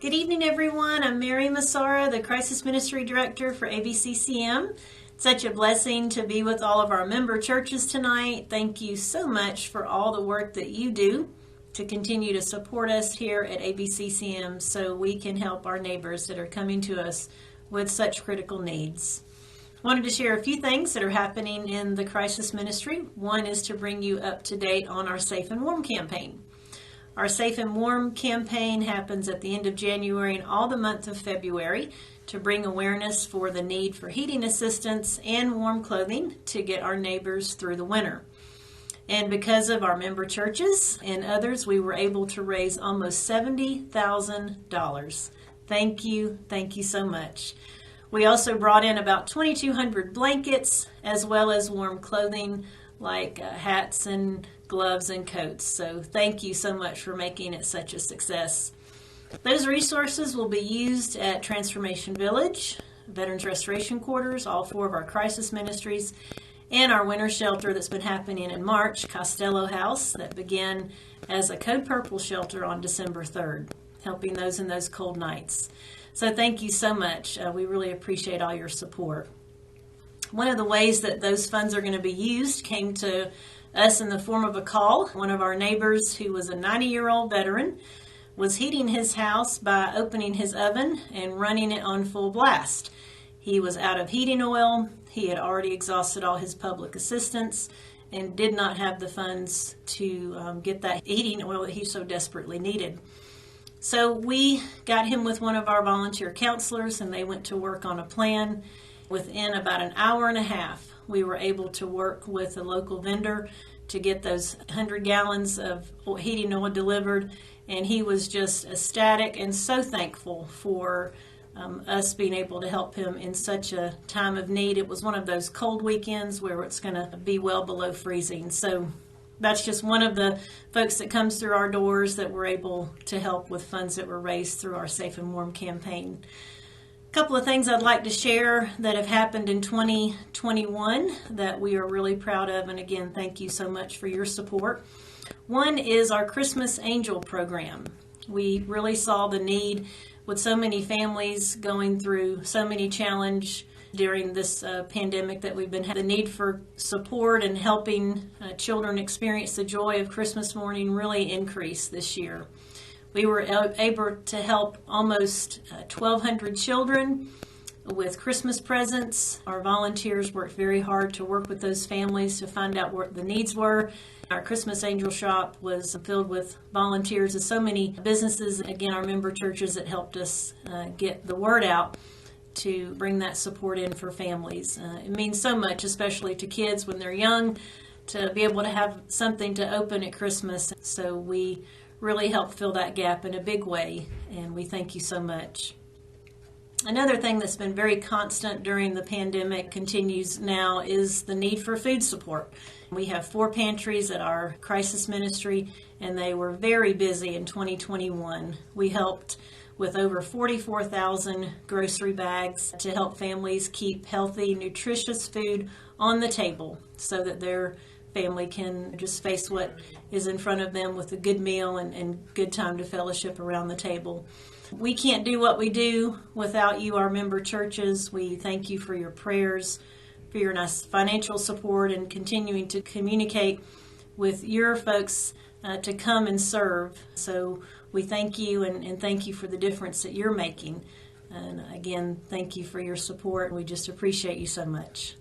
Good evening, everyone. I'm Mary Massara, the Crisis Ministry Director for ABCCM. It's such a blessing to be with all of our member churches tonight. Thank you so much for all the work that you do to continue to support us here at ABCCM so we can help our neighbors that are coming to us with such critical needs. I wanted to share a few things that are happening in the Crisis Ministry. One is to bring you up to date on our Safe and Warm campaign. Our Safe and Warm campaign happens at the end of January and all the month of February to bring awareness for the need for heating assistance and warm clothing to get our neighbors through the winter. And because of our member churches and others, we were able to raise almost $70,000. Thank you so much. We also brought in about 2,200 blankets as well as warm clothing like hats and gloves and coats. So thank you so much for making it such a success. Those resources will be used at Transformation Village, Veterans Restoration Quarters, all four of our crisis ministries, and our winter shelter that's been happening in March, Costello House, that began as a Code Purple shelter on December 3rd, helping those in those cold nights. So thank you so much. We really appreciate all your support. One of the ways that those funds are going to be used came to us in the form of a call. One of our neighbors, who was a 90-year-old veteran, was heating his house by opening his oven and running it on full blast. He was out of heating oil. He had already exhausted all his public assistance and did not have the funds to get that heating oil that he so desperately needed. So we got him with one of our volunteer counselors, and they went to work on a plan. Within about an hour and a half, we were able to work with a local vendor to get those 100 gallons of heating oil delivered, and he was just ecstatic and so thankful for us being able to help him in such a time of need. It was one of those cold weekends where it's going to be well below freezing. So that's just one of the folks that comes through our doors that we're able to help with funds that were raised through our Safe and Warm campaign. A couple of things I'd like to share that have happened in 2021 that we are really proud of, and again, thank you so much for your support. One is our Christmas Angel program. We really saw the need with so many families going through so many challenges during this pandemic that we've been having. The need for support and helping children experience the joy of Christmas morning really increased this year. We were able to help almost 1,200 children with Christmas presents. Our volunteers worked very hard to work with those families to find out what the needs were. Our Christmas Angel shop was filled with volunteers and so many businesses, again, our member churches, that helped us get the word out to bring that support in for families. It means so much, especially to kids when they're young, to be able to have something to open at Christmas. So we really help fill that gap in a big way, and we thank you so much. Another thing that's been very constant during the pandemic, continues now, is the need for food support. We have 4 pantries at our crisis ministry, and they were very busy in 2021. We helped with over 44,000 grocery bags to help families keep healthy, nutritious food on the table so that their family can just face what is in front of them with a good meal and good time to fellowship around the table. We can't do what we do without you, our member churches. We thank you for your prayers, for your nice financial support, and continuing to communicate with your folks to come and serve. So we thank you and thank you for the difference that you're making. And again, thank you for your support. We just appreciate you so much.